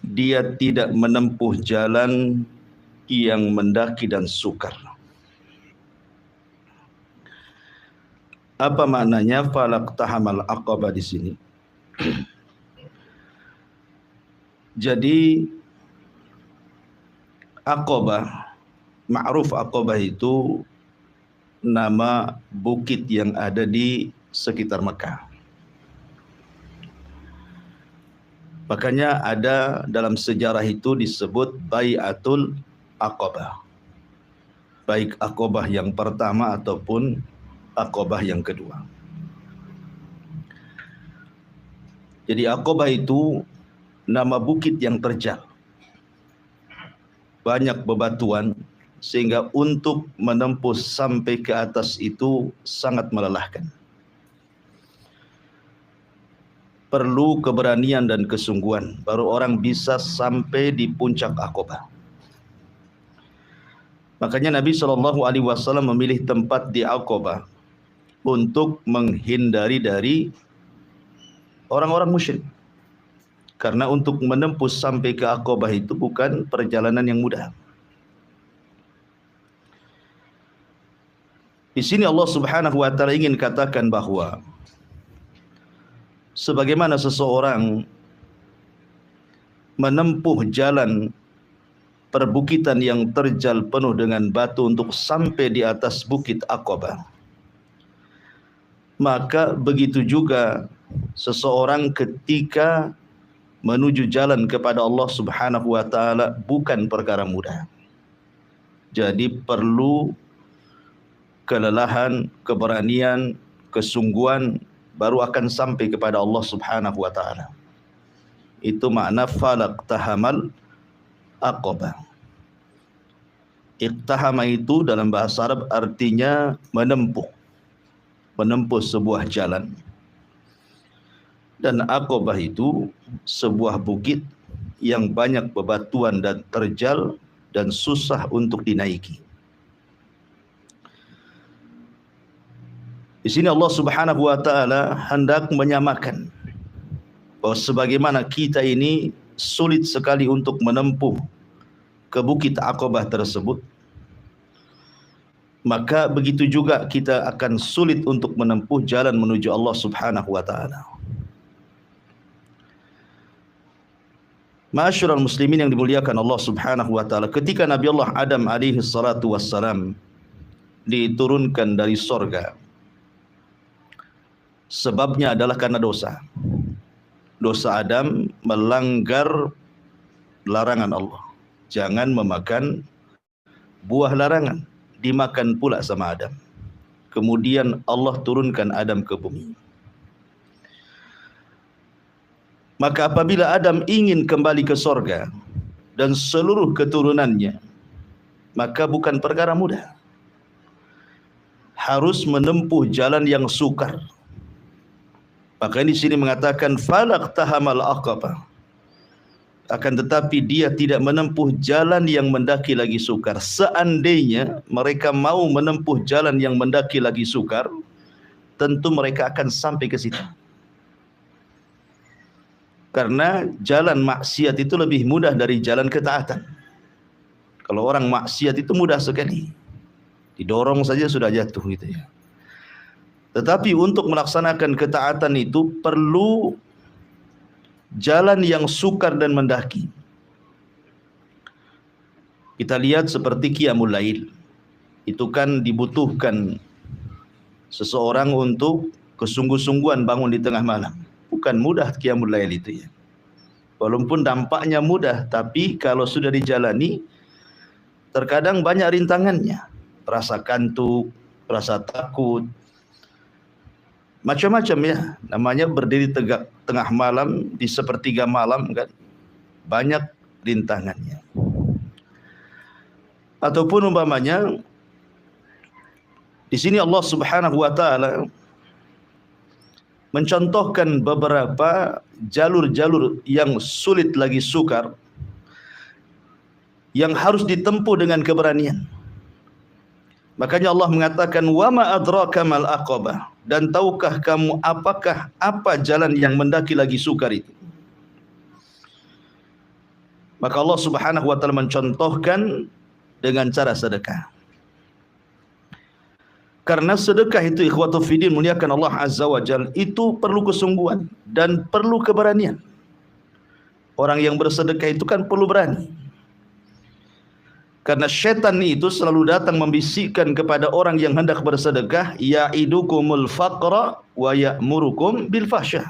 dia tidak menempuh jalan yang mendaki dan sukar. Apa maknanya falaqtahamal aqabah di sini? Jadi Aqabah, ma'ruf Aqabah itu nama bukit yang ada di sekitar Mekah. Makanya ada dalam sejarah itu disebut Bai'atul Aqabah. Baik Aqabah yang pertama ataupun Aqabah yang kedua. Jadi Aqabah itu nama bukit yang terjal. Banyak bebatuan sehingga untuk menempuh sampai ke atas itu sangat melelahkan. Perlu keberanian dan kesungguhan baru orang bisa sampai di puncak Aqabah. Makanya Nabi SAW memilih tempat di Aqabah untuk menghindari dari orang-orang musyrik. Karena untuk menempuh sampai ke Aqabah itu bukan perjalanan yang mudah. Di sini Allah Subhanahu wa taala ingin katakan bahwa sebagaimana seseorang menempuh jalan perbukitan yang terjal penuh dengan batu untuk sampai di atas bukit Aqabah, maka begitu juga seseorang ketika menuju jalan kepada Allah Subhanahu wa taala bukan perkara mudah. Jadi perlu kelelahan, keberanian, kesungguhan baru akan sampai kepada Allah Subhanahu wa taala. Itu makna falaqtahamal aqabah. Iqtahama itu dalam bahasa Arab artinya menempuh. Menempuh sebuah jalan. Dan Aqabah itu sebuah bukit yang banyak bebatuan dan terjal dan susah untuk dinaiki. Di sini Allah Subhanahu wa taala hendak menyamakan bahwa sebagaimana kita ini sulit sekali untuk menempuh ke bukit Aqabah tersebut, maka begitu juga kita akan sulit untuk menempuh jalan menuju Allah Subhanahu wa taala. Ma'asyiral muslimin yang dimuliakan Allah Subhanahu wa taala, ketika Nabi Allah Adam alaihi salatu wassalam diturunkan dari sorga, sebabnya adalah karena dosa. Dosa Adam melanggar larangan Allah. Jangan memakan buah larangan. Dimakan pula sama Adam. Kemudian Allah turunkan Adam ke bumi. Maka apabila Adam ingin kembali ke sorga dan seluruh keturunannya, maka bukan perkara mudah. Harus menempuh jalan yang sukar. Maka di sini mengatakan falaqtahamal aqabah. Akan tetapi dia tidak menempuh jalan yang mendaki lagi sukar. Seandainya mereka mau menempuh jalan yang mendaki lagi sukar, tentu mereka akan sampai ke situ. Karena jalan maksiat itu lebih mudah dari jalan ketaatan. Kalau orang maksiat itu mudah sekali. Didorong saja sudah jatuh gitu ya. Tetapi untuk melaksanakan ketaatan itu perlu jalan yang sukar dan mendaki. Kita lihat seperti Qiyamul Lail. Itu kan dibutuhkan seseorang untuk kesungguh-sungguhan bangun di tengah malam. Bukan mudah Qiyamul Lail itu ya. Walaupun dampaknya mudah, tapi kalau sudah dijalani, terkadang banyak rintangannya. Rasa kantuk, rasa takut, macam-macam ya. Namanya berdiri tegak tengah malam, di sepertiga malam kan. Banyak rintangannya. Ataupun umpamanya, di sini Allah Subhanahu wa taala mencontohkan beberapa jalur-jalur yang sulit lagi sukar yang harus ditempuh dengan keberanian. Makanya Allah mengatakan wa ma adraka mal aqabah, dan tahukah kamu apa jalan yang mendaki lagi sukar itu? Maka Allah Subhanahu wa taala mencontohkan dengan cara sedekah. Karena sedekah itu ikhwatu fiddin muliakan Allah Azza wa Jalla itu perlu kesungguhan dan perlu keberanian. Orang yang bersedekah itu kan perlu berani. Karena syaitan itu selalu datang membisikkan kepada orang yang hendak bersedekah, ya'idukumul faqra wa ya'murukum bil fahsyah.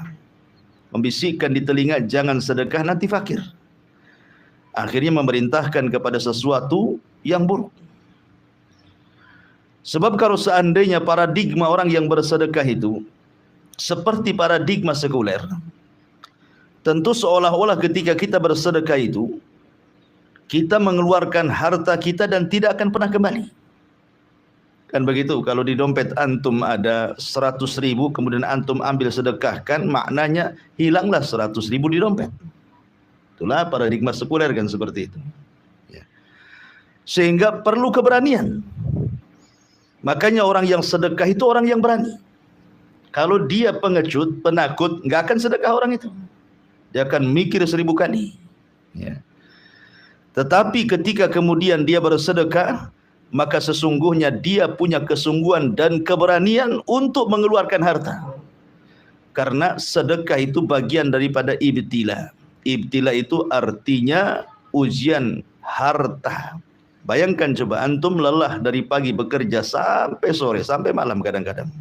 Membisikkan di telinga, jangan sedekah nanti fakir. Akhirnya memerintahkan kepada sesuatu yang buruk. Sebab kalau seandainya paradigma orang yang bersedekah itu seperti paradigma sekuler, tentu seolah-olah ketika kita bersedekah itu kita mengeluarkan harta kita dan tidak akan pernah kembali. Kan begitu, kalau di dompet antum ada 100.000 kemudian antum ambil sedekahkan, maknanya hilanglah 100.000 di dompet. Itulah paradigma sekuler kan seperti itu. Ya. Sehingga perlu keberanian. Makanya orang yang sedekah itu orang yang berani. Kalau dia pengecut, penakut, nggak akan sedekah orang itu. Dia akan mikir 1000 kali. Ya. Tetapi ketika kemudian dia bersedekah, maka sesungguhnya dia punya kesungguhan dan keberanian untuk mengeluarkan harta. Karena sedekah itu bagian daripada ibtila. Ibtila itu artinya ujian harta. Bayangkan coba antum lelah dari pagi bekerja sampai sore, sampai malam kadang-kadang.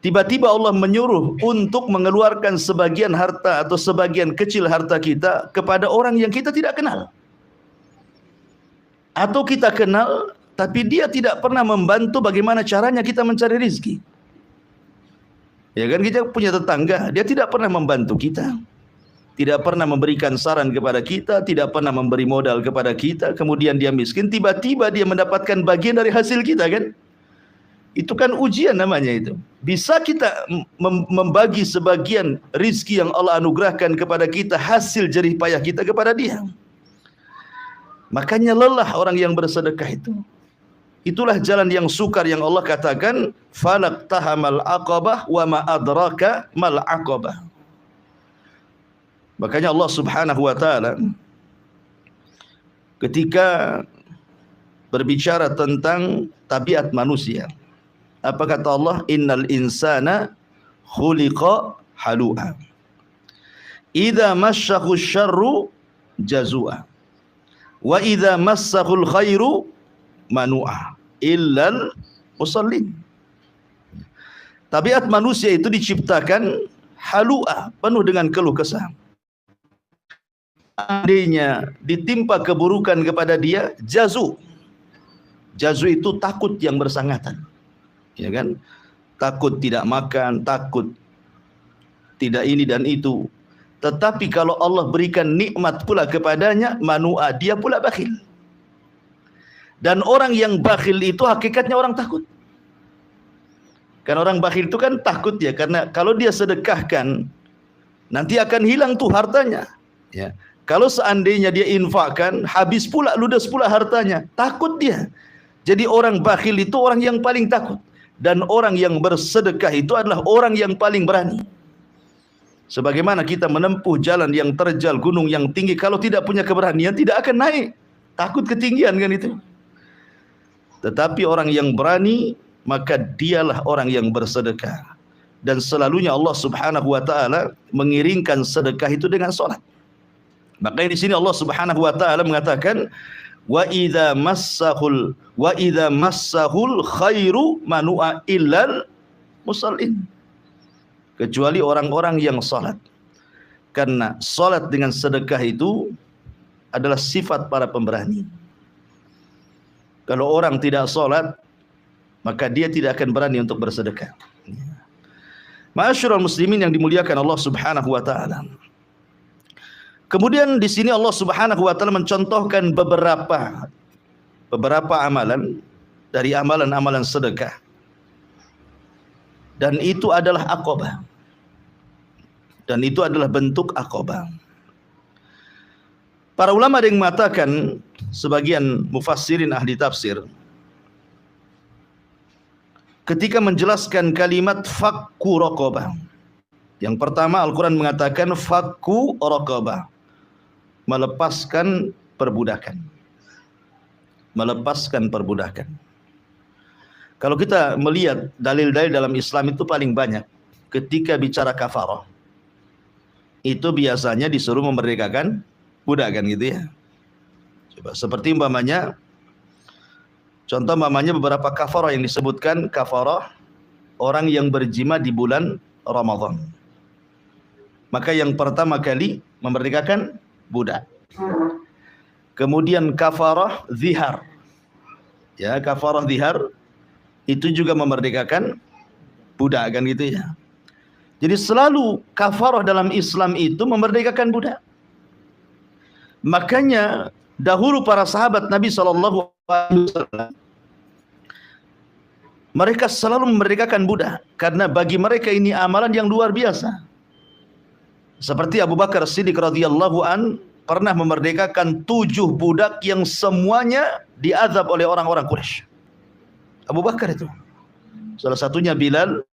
Tiba-tiba Allah menyuruh untuk mengeluarkan sebagian harta atau sebagian kecil harta kita kepada orang yang kita tidak kenal. Atau kita kenal, tapi dia tidak pernah membantu bagaimana caranya kita mencari rezeki. Ya kan, kita punya tetangga, dia tidak pernah membantu kita. Tidak pernah memberikan saran kepada kita, tidak pernah memberi modal kepada kita, kemudian dia miskin, tiba-tiba dia mendapatkan bagian dari hasil kita kan. Itu kan ujian namanya itu. Bisa kita membagi sebagian rizki yang Allah anugerahkan kepada kita, hasil jerih payah kita kepada dia. Makanya lelah orang yang bersedekah itu. Itulah jalan yang sukar yang Allah katakan, falaqtahamal aqabah wa ma adraka mal aqabah. Makanya Allah Subhanahu wa taala ketika berbicara tentang tabiat manusia, apa kata Allah? Innal insana khuliqa halu'a. Idza massahu syarru jazua. Wa idza massahul khairu manu'a illal musallin. Tabiat manusia itu diciptakan halu'a, penuh dengan keluh kesah. Seandainya ditimpa keburukan kepada dia, jazu. Jazu itu takut yang bersangatan. Ya kan? Takut tidak makan, takut tidak ini dan itu. Tetapi kalau Allah berikan nikmat pula kepadanya, manu'a, dia pula bakhil. Dan orang yang bakhil itu hakikatnya orang takut. Kan orang bakhil itu kan takut ya, karena kalau dia sedekahkan nanti akan hilang tuh hartanya. Ya. Kalau seandainya dia infakkan, habis pula, ludes pula hartanya, takut dia. Jadi orang bakhil itu orang yang paling takut. Dan orang yang bersedekah itu adalah orang yang paling berani. Sebagaimana kita menempuh jalan yang terjal, gunung yang tinggi, kalau tidak punya keberanian tidak akan naik. Takut ketinggian kan itu. Tetapi orang yang berani, maka dialah orang yang bersedekah. Dan selalunya Allah Subhanahu wa taala mengiringkan sedekah itu dengan salat. Makanya di sini Allah Subhanahu wa taala mengatakan wa idza massahul khairu manu'a illal musallin. Kecuali orang-orang yang salat. Karena salat dengan sedekah itu adalah sifat para pemberani. Kalau orang tidak salat, maka dia tidak akan berani untuk bersedekah. Ma'asyiral muslimin yang dimuliakan Allah Subhanahu wa taala. Kemudian di sini Allah Subhanahu wa taala mencontohkan beberapa amalan dari amalan-amalan sedekah. Dan itu adalah aqabah. Dan itu adalah bentuk aqabah. Para ulama ada yang mengatakan, sebagian mufassirin ahli tafsir, ketika menjelaskan kalimat fakku raqabah. Yang pertama Al-Quran mengatakan fakku raqabah, melepaskan perbudakan. Melepaskan perbudakan. Kalau kita melihat dalil-dalil dalam Islam itu paling banyak ketika bicara kafarah, itu biasanya disuruh memerdekakan budak kan gitu ya. Coba seperti umpamanya, contoh umpamanya beberapa kafarah yang disebutkan, kafarah orang yang berjima di bulan Ramadan. Maka yang pertama kali memerdekakan budak. Kemudian kafarah zihar. Ya, kafarah zihar itu juga memerdekakan budak kan gitu ya. Jadi selalu kafarah dalam Islam itu memerdekakan budak. Makanya dahulu para sahabat Nabi SAW mereka selalu memerdekakan budak karena bagi mereka ini amalan yang luar biasa. Seperti Abu Bakar Siddiq radhiyallahu an pernah memerdekakan 7 budak yang semuanya diazab oleh orang-orang Quraisy. Abu Bakar itu. Salah satunya Bilal,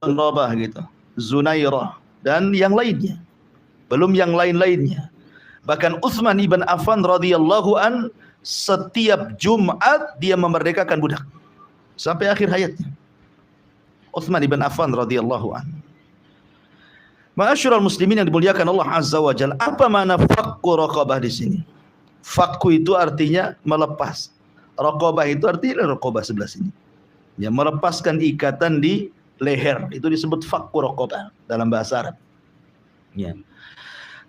Rabah gitu, Zunairah dan yang lainnya. Belum yang lain-lainnya. Bahkan Utsman ibn Affan radhiyallahu an setiap Jumat dia memerdekakan budak sampai akhir hayatnya. Utsman ibn Affan radhiyallahu an. Ma'asyiral muslimin yang dimuliakan Allah Azza wa Jalla, apa makna fakku raqabah di sini? Fakku itu artinya melepas. Raqabah itu artinya raqabah sebelah sini. Ya, melepaskan ikatan di leher. Itu disebut fakku raqabah dalam bahasa Arab. Ya.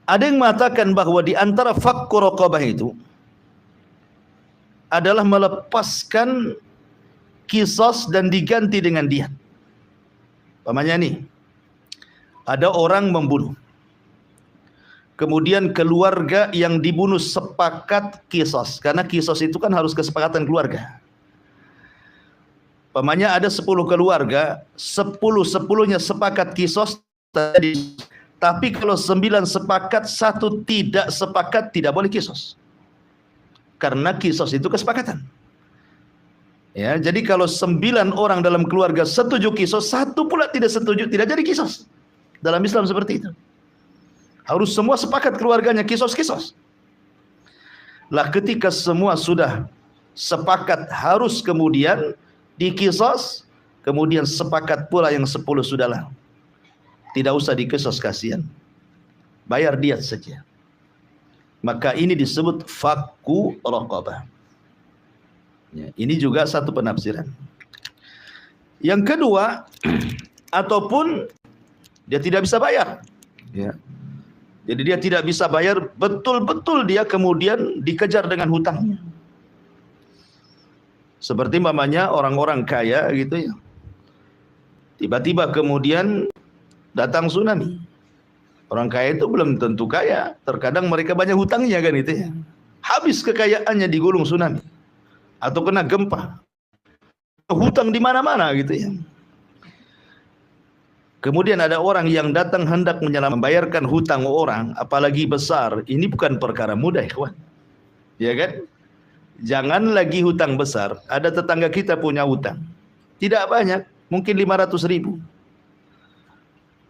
Ada yang mengatakan bahwa di antara fakku raqabah itu adalah melepaskan qisas dan diganti dengan diat. Pamannya nih, ada orang membunuh. Kemudian keluarga yang dibunuh sepakat qisas, karena qisas itu kan harus kesepakatan keluarga. Pamannya ada 10 keluarga, 10-10-nya sepakat qisas, tapi kalau 9 sepakat, 1 tidak sepakat, tidak boleh qisas. Karena qisas itu kesepakatan. Ya, jadi kalau 9 orang dalam keluarga setuju qisas, 1 pula tidak setuju, tidak jadi qisas. Dalam Islam seperti itu. Harus semua sepakat keluarganya qisas. Lah ketika semua sudah sepakat harus kemudian diqisas, kemudian sepakat pula yang 10 sudahlah. Tidak usah diqisas, kasihan. Bayar diat saja. Maka ini disebut fakku raqabah. Ya, ini juga satu penafsiran. Yang kedua, ataupun dia tidak bisa bayar. Ya. Jadi dia tidak bisa bayar, betul-betul dia kemudian dikejar dengan hutangnya. Seperti mamanya orang-orang kaya gitu ya. Tiba-tiba kemudian datang tsunami. Orang kaya itu belum tentu kaya, terkadang mereka banyak hutangnya kan itu ya. Habis kekayaannya digulung tsunami atau kena gempa. Hutang di mana-mana gitu ya. Kemudian ada orang yang datang hendak membayarkan hutang orang, apalagi besar. Ini bukan perkara mudah, ikhwan. Ya kan? Jangan lagi hutang besar. Ada tetangga kita punya hutang. Tidak banyak, mungkin 500.000.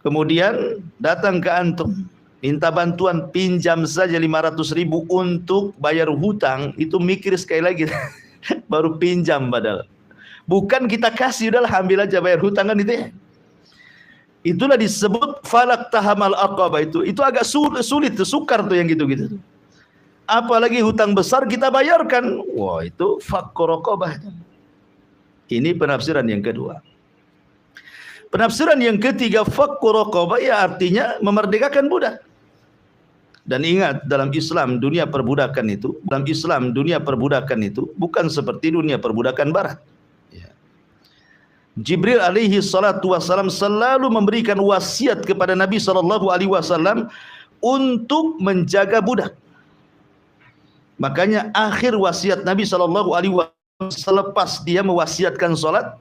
Kemudian datang ke antum, minta bantuan, pinjam saja 500.000 untuk bayar hutang. Itu mikir sekali lagi. Baru pinjam padahal. Bukan kita kasih, udahlah ambil aja bayar hutang kan itu ya. Itulah disebut falak tahamal aqabah itu. Itu agak sulit, sukar tuh yang gitu-gitu. Apalagi hutang besar kita bayarkan. Wah, itu fakku raqabah. Ini penafsiran yang kedua. Penafsiran yang ketiga, fakku raqabah ya artinya memerdekakan budak. Dan ingat, dalam Islam dunia perbudakan itu, bukan seperti dunia perbudakan barat. Jibril alaihi salatu wassalam selalu memberikan wasiat kepada Nabi sallallahu alaihi wasallam untuk menjaga budak. Makanya akhir wasiat Nabi sallallahu alaihi wasallam selepas dia mewasiatkan salat,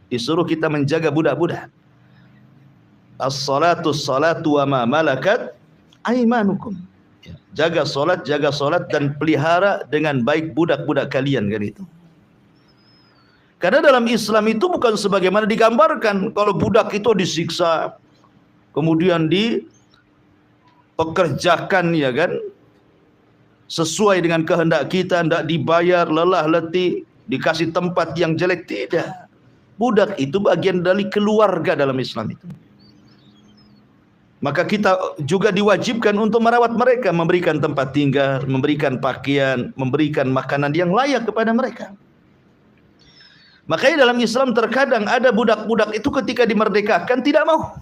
disuruh kita menjaga budak-budak. As-salatu wa ma malakat aimanukum. Jaga salat dan pelihara dengan baik budak-budak kalian kan itu. Karena dalam Islam itu bukan sebagaimana digambarkan. Kalau budak itu disiksa, kemudian dipekerjakan ya kan, sesuai dengan kehendak kita, tidak dibayar, lelah letih, dikasih tempat yang jelek, tidak. Budak itu bagian dari keluarga dalam Islam itu. Maka kita juga diwajibkan untuk merawat mereka, memberikan tempat tinggal, memberikan pakaian, memberikan makanan yang layak kepada mereka. Makanya dalam Islam terkadang ada budak-budak itu ketika dimerdekakan tidak mau.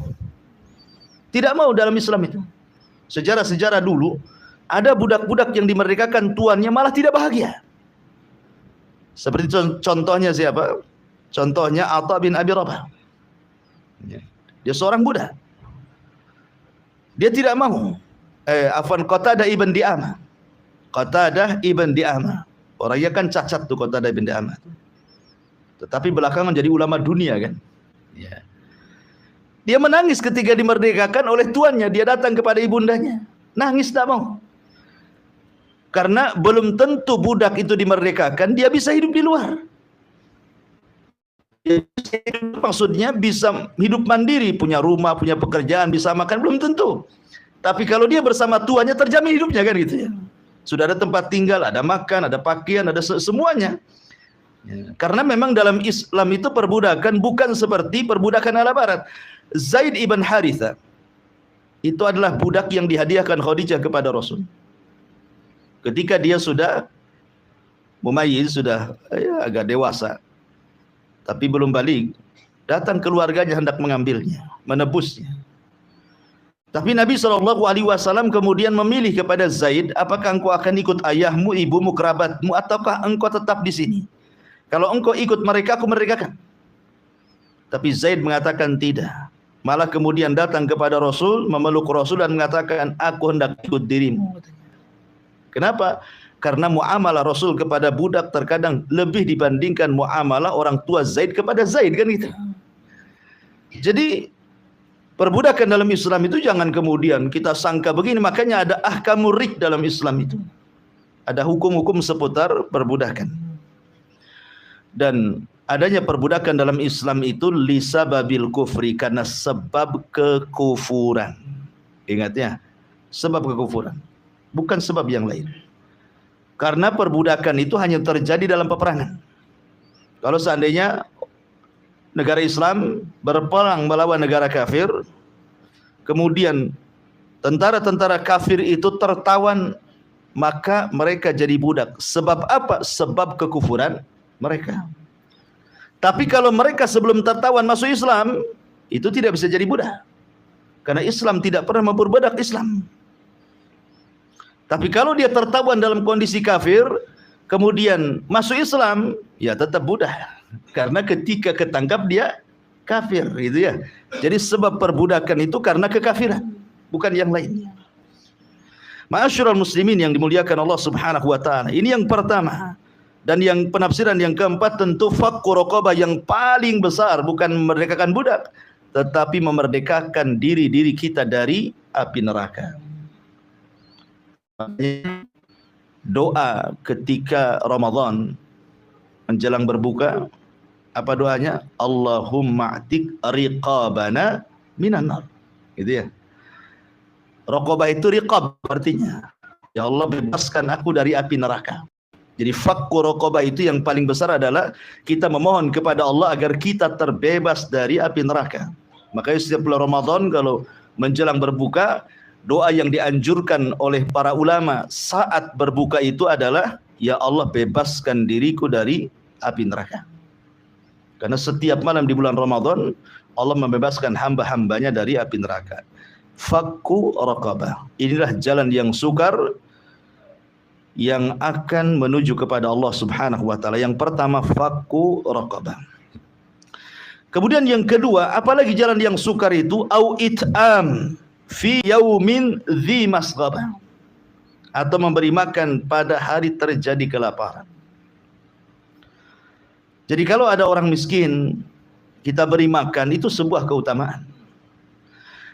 Tidak mau dalam Islam itu. Sejarah-sejarah dulu, ada budak-budak yang dimerdekakan tuannya malah tidak bahagia. Seperti contohnya siapa? Contohnya Atha bin Abi Rabah. Dia seorang budak. Dia tidak mau. Qatadah ibn Di'amah. Qatadah ibn Di'amah. Orangnya kan cacat tuh Qatadah ibn Di'amah. Tetapi belakangan jadi ulama dunia kan. Ya. Dia menangis ketika dimerdekakan oleh tuannya. Dia datang kepada ibundanya. Nangis tak mau. Karena belum tentu budak itu dimerdekakan, dia bisa hidup di luar. Maksudnya bisa hidup mandiri, punya rumah, punya pekerjaan, bisa makan, belum tentu. Tapi kalau dia bersama tuannya terjamin hidupnya kan gitu ya. Sudah ada tempat tinggal, ada makan, ada pakaian, ada semuanya. Ya. Karena memang dalam Islam itu perbudakan bukan seperti perbudakan ala barat. Zaid ibn Haritha itu adalah budak yang dihadiahkan Khadijah kepada Rasul. Ketika dia sudah mumayyiz, sudah agak dewasa, tapi belum balik, datang keluarganya hendak mengambilnya, menebusnya. Tapi Nabi SAW kemudian memilih kepada Zaid, apakah engkau akan ikut ayahmu, ibumu, kerabatmu, ataukah engkau tetap di sini? Kalau engkau ikut mereka, aku merdekakan. Tapi Zaid mengatakan tidak. Malah kemudian datang kepada Rasul, memeluk Rasul dan mengatakan, aku hendak ikut dirimu. Kenapa? Karena muamalah Rasul kepada budak terkadang lebih dibandingkan muamalah orang tua Zaid kepada Zaid kan gitu. Jadi perbudakan dalam Islam itu jangan kemudian kita sangka begini, makanya ada ahkamur rik dalam Islam itu. Ada hukum-hukum seputar perbudakan. Dan adanya perbudakan dalam Islam itu lisababil kufri, karena sebab kekufuran. Ingat ya, sebab kekufuran, bukan sebab yang lain. Karena perbudakan itu hanya terjadi dalam peperangan. Kalau seandainya negara Islam berperang melawan negara kafir, kemudian tentara-tentara kafir itu tertawan, maka mereka jadi budak. Sebab apa? Sebab kekufuran mereka. Tapi kalau mereka sebelum tertawan masuk Islam, itu tidak bisa jadi budak. Karena Islam tidak pernah memperbudak Islam. Tapi kalau dia tertawan dalam kondisi kafir, kemudian masuk Islam, ya tetap budak. Karena ketika ketangkap dia kafir, gitu ya. Jadi sebab perbudakan itu karena kekafiran, bukan yang lain. Ma'asyiral muslimin yang dimuliakan Allah Subhanahu wa taala. Ini yang pertama. Dan yang penafsiran yang keempat tentu fakku raqabah yang paling besar, bukan memerdekakan budak, tetapi memerdekakan diri-diri kita dari api neraka. Doa ketika Ramadan menjelang berbuka, apa doanya? Allahumma atik riqabana minan nar. Gitu ya. Raqabah itu riqab artinya, ya Allah bebaskan aku dari api neraka. Jadi fakku raqabah itu yang paling besar adalah kita memohon kepada Allah agar kita terbebas dari api neraka. Makanya setiap bulan Ramadan kalau menjelang berbuka, doa yang dianjurkan oleh para ulama saat berbuka itu adalah, ya Allah bebaskan diriku dari api neraka. Karena setiap malam di bulan Ramadan Allah membebaskan hamba-hambanya dari api neraka. Fakku raqabah. Inilah jalan yang sukar yang akan menuju kepada Allah Subhanahu wa taala. Yang pertama fakku raqabah. Kemudian yang kedua, apalagi jalan yang sukar itu, au it'am fi yaumin dzi masghabah, atau memberi makan pada hari terjadi kelaparan. Jadi kalau ada orang miskin kita beri makan, itu sebuah keutamaan.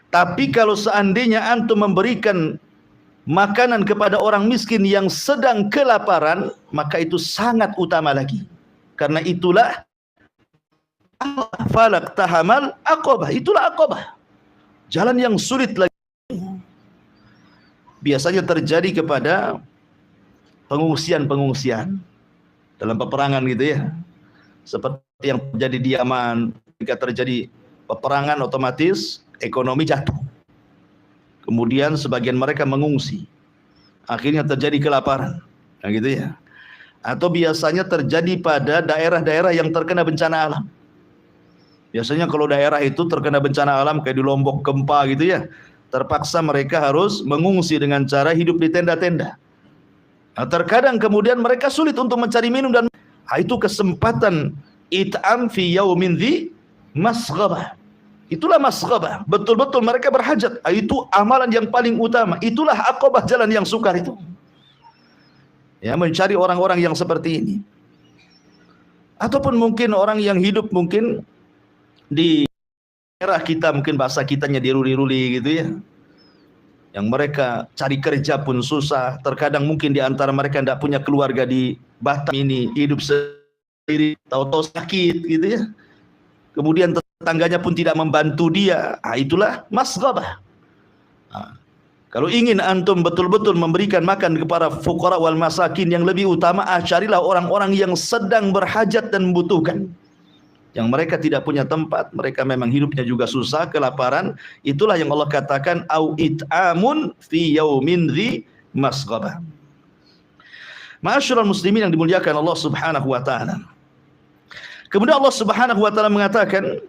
Tapi kalau seandainya antum memberikan makanan kepada orang miskin yang sedang kelaparan, maka itu sangat utama lagi. Karena itulah falak tahamal aqabah, itulah aqabah, jalan yang sulit lagi. Biasanya terjadi kepada pengungsian-pengungsian dalam peperangan gitu ya. Seperti yang terjadi di Yaman, ketika terjadi peperangan otomatis ekonomi jatuh. Kemudian sebagian mereka mengungsi. Akhirnya terjadi kelaparan. Nah gitu ya. Atau biasanya terjadi pada daerah-daerah yang terkena bencana alam. Biasanya kalau daerah itu terkena bencana alam kayak di Lombok gempa gitu ya, terpaksa mereka harus mengungsi dengan cara hidup di tenda-tenda. Nah, terkadang kemudian mereka sulit untuk mencari minum dan itu kesempatan it'am fi yaumin dzi masghabah. Itulah masghabah. Betul-betul mereka berhajat. Itu amalan yang paling utama. Itulah aqabah jalan yang sukar itu. Ya, mencari orang-orang yang seperti ini. Ataupun mungkin orang yang hidup mungkin di daerah kita, mungkin bahasa kitanya di ruli-ruli gitu ya, yang mereka cari kerja pun susah. Terkadang mungkin di antara mereka tidak punya keluarga di Batam ini, hidup sendiri, tahu-tahu sakit gitu ya. Kemudian tetangganya pun tidak membantu dia. Itulah masghabah. Kalau ingin antum betul-betul memberikan makan kepada fuqara wal masakin, yang lebih utama carilah orang-orang yang sedang berhajat dan membutuhkan. Yang mereka tidak punya tempat, mereka memang hidupnya juga susah, kelaparan. Itulah yang Allah katakan au it'amun fi yaumin dzi masghabah. Ma'asyiral muslimin yang dimuliakan Allah Subhanahu wa taala. Kemudian Allah Subhanahu wa taala mengatakan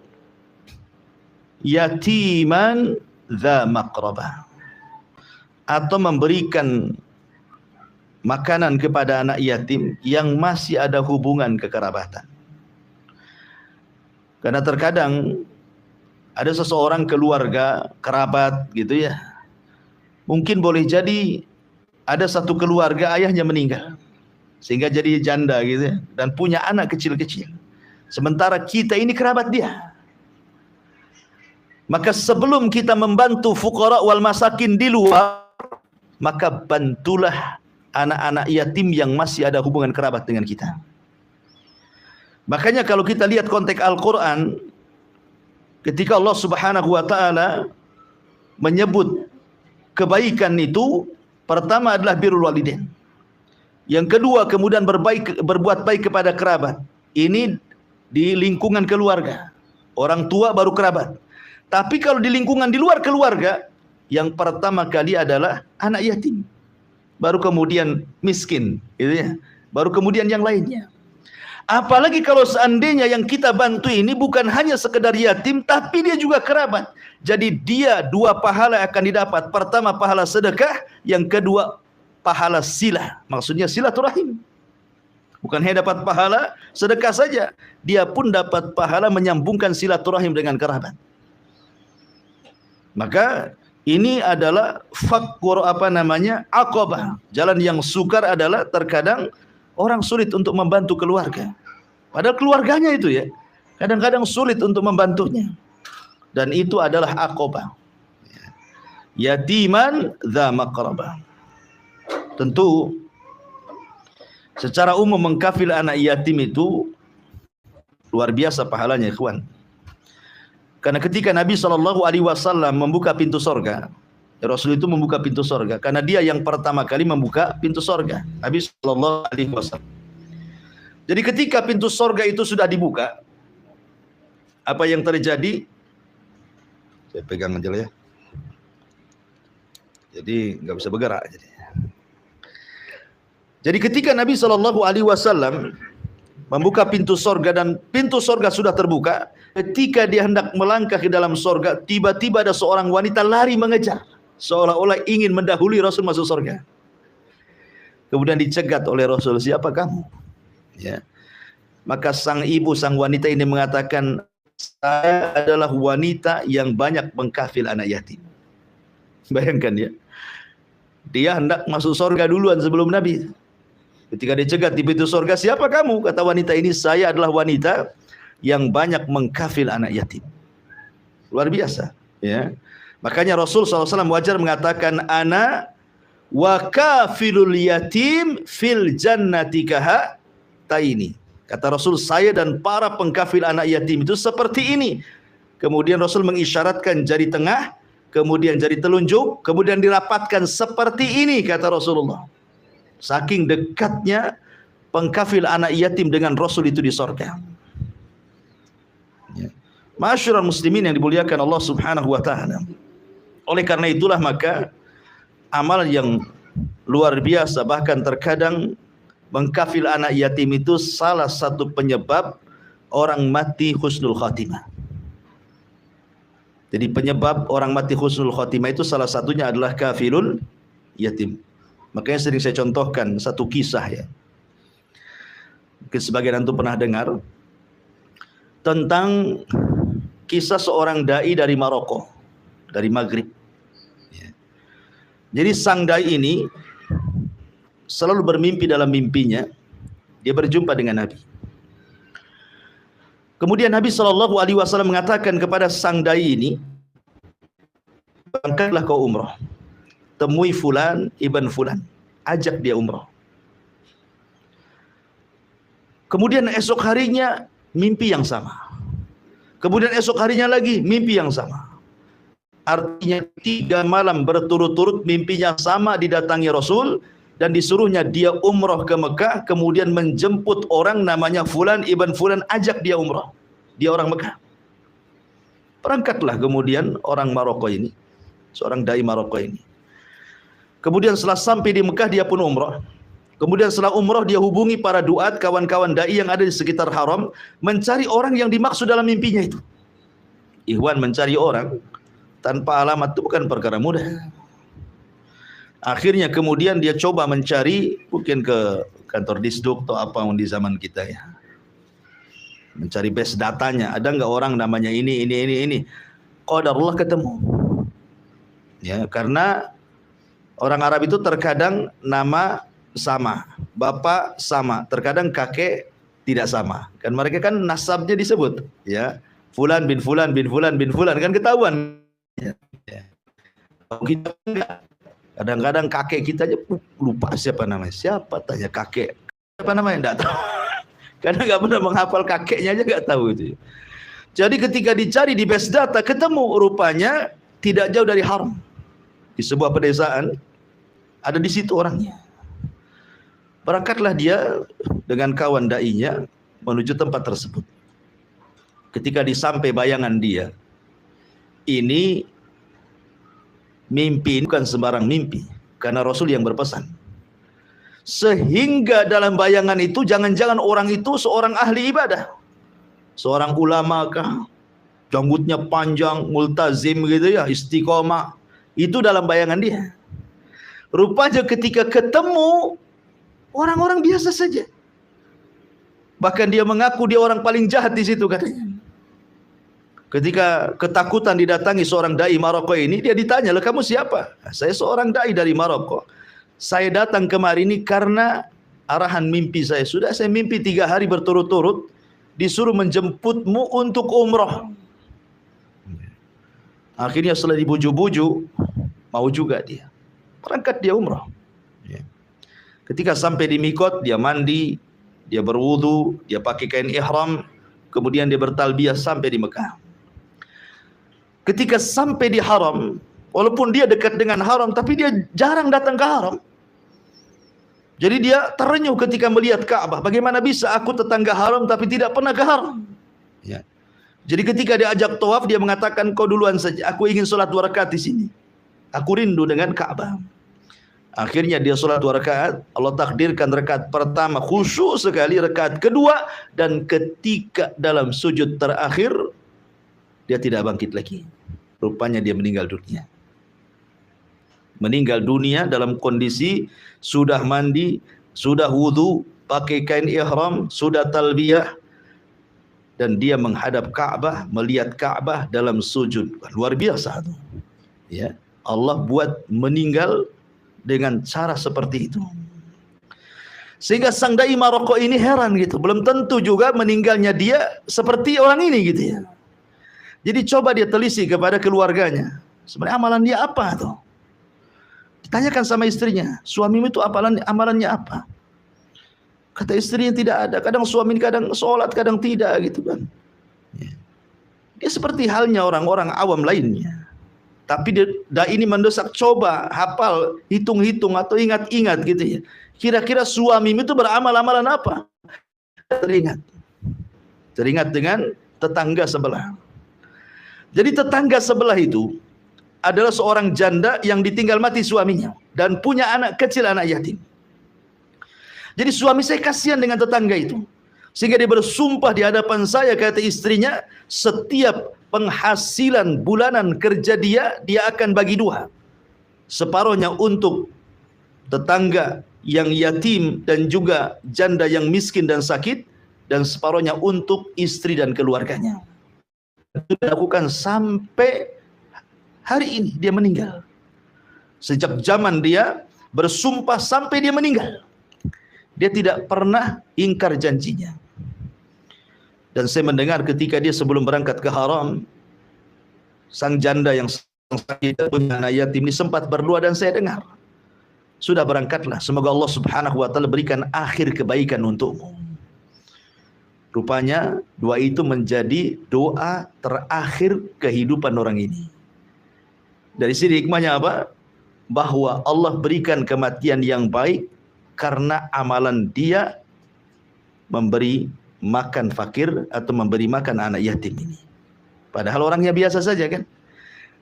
yatiman dza maqrabah, atau memberikan makanan kepada anak yatim yang masih ada hubungan kekerabatan. Karena terkadang ada seseorang keluarga, kerabat gitu ya. Mungkin boleh jadi ada satu keluarga ayahnya meninggal, sehingga jadi janda gitu ya, dan punya anak kecil-kecil. Sementara kita ini kerabat dia. Maka sebelum kita membantu fuqara wal masakin di luar, maka bantulah anak-anak yatim yang masih ada hubungan kerabat dengan kita. Makanya kalau kita lihat konteks Al-Quran, ketika Allah Subhanahu wa ta'ala menyebut kebaikan itu, pertama adalah birrul walidain. Yang kedua kemudian berbuat baik kepada kerabat. Ini di lingkungan keluarga. Orang tua baru kerabat. Tapi kalau di lingkungan di luar keluarga, yang pertama kali adalah anak yatim. Baru kemudian miskin, gitu ya. Baru kemudian yang lainnya. Apalagi kalau seandainya yang kita bantu ini bukan hanya sekedar yatim, tapi dia juga kerabat. Jadi dia dua pahala akan didapat. Pertama pahala sedekah, yang kedua pahala silah. Maksudnya silaturahim. Bukan hanya dapat pahala sedekah saja, dia pun dapat pahala menyambungkan silaturahim dengan kerabat. Maka ini adalah fakkur aqabah. Jalan yang sukar adalah terkadang orang sulit untuk membantu keluarga. Padahal keluarganya itu ya, kadang-kadang sulit untuk membantunya. Dan itu adalah aqabah. Yatiman dza maqrabah. Tentu secara umum mengkafil anak yatim itu luar biasa pahalanya, ikhwan. Karena ketika Nabi SAW membuka pintu sorga, Rasul itu membuka pintu sorga, karena dia yang pertama kali membuka pintu sorga, Nabi SAW. Jadi ketika pintu sorga itu sudah dibuka, apa yang terjadi? Saya pegang aja lah ya. Jadi nggak bisa bergerak. Jadi ketika Nabi SAW membuka pintu sorga dan pintu sorga sudah terbuka, ketika dia hendak melangkah ke dalam sorga, tiba-tiba ada seorang wanita lari mengejar, seolah-olah ingin mendahului Rasul masuk sorga. Kemudian dicegat oleh Rasul, siapa kamu? Ya. Maka sang ibu, sang wanita ini mengatakan, saya adalah wanita yang banyak mengkafil anak yatim. Bayangkan ya, dia hendak masuk sorga duluan sebelum Nabi. Ketika dicegat di pintu sorga, siapa kamu? Kata wanita ini, saya adalah wanita yang banyak mengkafil anak yatim. Luar biasa ya. Makanya Rasul SAW wajar mengatakan, ana wa kafilul yatim fil jannati kahataini. Kata Rasul, saya dan para pengkafil anak yatim itu seperti ini. Kemudian Rasul mengisyaratkan jari tengah, kemudian jari telunjuk, kemudian dirapatkan seperti ini, kata Rasulullah. Saking dekatnya pengkafil anak yatim dengan Rasul itu di sorga. Ya. Ma'asyiral muslimin yang dimuliakan Allah Subhanahu wa taala. Oleh karena itulah maka amal yang luar biasa, bahkan terkadang mengkafil anak yatim itu salah satu penyebab orang mati husnul khatimah. Jadi penyebab orang mati husnul khatimah itu salah satunya adalah kafilul yatim. Makanya sering saya contohkan satu kisah ya. Mungkin sebagian antum pernah dengar tentang kisah seorang dai dari Maroko, dari Maghrib. Ya. Jadi sang dai ini selalu bermimpi, dalam mimpinya dia berjumpa dengan Nabi. Kemudian Nabi SAW mengatakan kepada sang dai ini, berangkatlah kau umrah, temui fulan ibn fulan, ajak dia umrah. Kemudian esok harinya mimpi yang sama. Kemudian esok harinya lagi mimpi yang sama. Artinya 3 malam berturut-turut mimpinya sama didatangi Rasul dan disuruhnya dia umrah ke Mekah, kemudian menjemput orang namanya fulan ibn fulan, ajak dia umrah. Dia orang Mekah. Berangkatlah kemudian orang Maroko ini, seorang dai Maroko ini. Kemudian setelah sampai di Mekah dia pun umrah. Kemudian setelah umrah dia hubungi para duat, kawan-kawan dai yang ada di sekitar haram, mencari orang yang dimaksud dalam mimpinya itu. Ikhwan, mencari orang tanpa alamat itu bukan perkara mudah. Akhirnya kemudian dia coba mencari, mungkin ke kantor disduk atau apa di zaman kita ya, mencari base datanya, ada nggak orang namanya ini. Qadarullah ketemu. Ya, karena orang Arab itu terkadang nama sama, bapak sama, terkadang kakek tidak sama. Kan mereka kan nasabnya disebut, ya. Fulan bin fulan bin fulan bin fulan, kan ketahuan. Ya. Kita enggak. Kadang-kadang kakek kita aja lupa siapa namanya. Siapa tanya kakek? Siapa namanya? Enggak tahu. Karena enggak pernah menghafal kakeknya aja enggak tahu itu. Jadi ketika dicari di base data ketemu, rupanya tidak jauh dari haram. Di sebuah pedesaan ada di situ orangnya. Berangkatlah dia dengan kawan dai-nya menuju tempat tersebut. Ketika disampai bayangan dia, ini mimpi bukan sembarang mimpi, karena Rasul yang berpesan. Sehingga dalam bayangan itu jangan-jangan orang itu seorang ahli ibadah, seorang ulama kah, janggutnya panjang, multazim gitu ya, istiqomah. Itu dalam bayangan dia. Rupanya ketika ketemu, orang-orang biasa saja. Bahkan dia mengaku dia orang paling jahat di situ katanya. Ketika ketakutan didatangi seorang dai Maroko ini, dia ditanya, "Lah kamu siapa?" "Saya seorang dai dari Maroko. Saya datang kemari ini karena arahan mimpi saya. Sudah saya mimpi 3 hari berturut-turut disuruh menjemputmu untuk umrah." Akhirnya setelah dibuju-buju, mau juga dia. Berangkat dia umrah. Ketika sampai di mikot, dia mandi, dia berwudu, dia pakai kain ihram, kemudian dia bertalbiyah sampai di Mekah. Ketika sampai di haram, walaupun dia dekat dengan haram, tapi dia jarang datang ke haram. Jadi dia terenyuh ketika melihat Ka'bah. Bagaimana bisa aku tetangga haram tapi tidak pernah ke haram? Ya. Jadi ketika dia ajak tawaf, dia mengatakan, "Kau duluan saja, aku ingin sholat 2 rakaat di sini. Aku rindu dengan Ka'bah." Akhirnya dia sholat 2 rakaat. Allah takdirkan rakaat pertama khusyuk sekali, rakaat kedua, dan ketika dalam sujud terakhir dia tidak bangkit lagi. Rupanya dia meninggal dunia. Meninggal dunia dalam kondisi sudah mandi, sudah wudu, pakai kain ihram, sudah talbiyah, dan dia menghadap Ka'bah, melihat Ka'bah dalam sujud. Luar biasa itu. Ya, Allah buat meninggal dengan cara seperti itu. Sehingga sang dai Maroko ini heran gitu. Belum tentu juga meninggalnya dia seperti orang ini gitu ya. Jadi coba dia telisik kepada keluarganya. Sebenarnya amalan dia apa tuh? Ditanyakan sama istrinya, "Suamimu itu amalannya apa?" Kata istrinya, "Tidak ada. Kadang suami kadang sholat, kadang tidak," gitu kan. Dia seperti halnya orang-orang awam lainnya. Tapi dai ini mendesak, coba hafal, hitung-hitung atau ingat-ingat gitu ya. Kira-kira suamimu itu beramal amalan apa? Teringat dengan tetangga sebelah. Jadi tetangga sebelah itu adalah seorang janda yang ditinggal mati suaminya dan punya anak kecil, anak yatim. Jadi suami saya kasihan dengan tetangga itu, sehingga dia bersumpah di hadapan saya, kata istrinya, setiap penghasilan bulanan kerja dia akan bagi dua. Separuhnya untuk tetangga yang yatim dan juga janda yang miskin dan sakit, dan separuhnya untuk istri dan keluarganya. Itu dilakukan sampai hari ini dia meninggal. Sejak zaman dia bersumpah sampai dia meninggal, dia tidak pernah ingkar janjinya. Dan saya mendengar ketika dia sebelum berangkat ke haram, sang janda yang sakit punya anak yatim ini sempat berdoa, dan saya dengar, sudah berangkatlah, semoga Allah subhanahu wa ta'ala berikan akhir kebaikan untukmu. Rupanya doa itu menjadi doa terakhir kehidupan orang ini. Dari sini hikmahnya apa? Bahwa Allah berikan kematian yang baik karena amalan dia memberi makan fakir atau memberi makan anak yatim ini. Padahal orangnya biasa saja kan.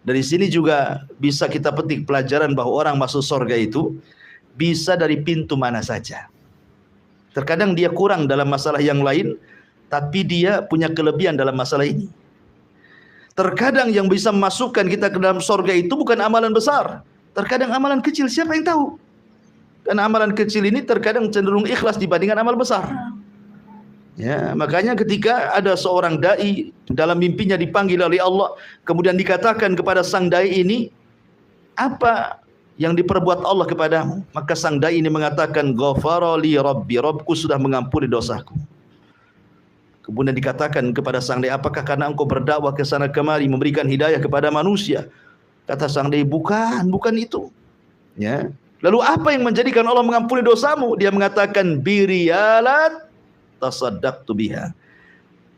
Dari sini juga bisa kita petik pelajaran bahwa orang masuk surga itu bisa dari pintu mana saja. Terkadang dia kurang dalam masalah yang lain, tapi dia punya kelebihan dalam masalah ini. Terkadang yang bisa memasukkan kita ke dalam surga itu bukan amalan besar, terkadang amalan kecil, siapa yang tahu? Karena amalan kecil ini terkadang cenderung ikhlas dibandingkan amal besar. Ya, makanya ketika ada seorang dai dalam mimpinya dipanggil oleh Allah, kemudian dikatakan kepada sang dai ini, apa yang diperbuat Allah kepadamu? Maka sang dai ini mengatakan, ghafara li rabbi, Rabbku sudah mengampuni dosaku. Kemudian dikatakan kepada sang dai, apakah karena engkau berdakwah ke sana kemari memberikan hidayah kepada manusia? Kata sang dai, bukan itu. Ya. Lalu apa yang menjadikan Allah mengampuni dosamu? Dia mengatakan, biriyalat tasaddaqtu biha,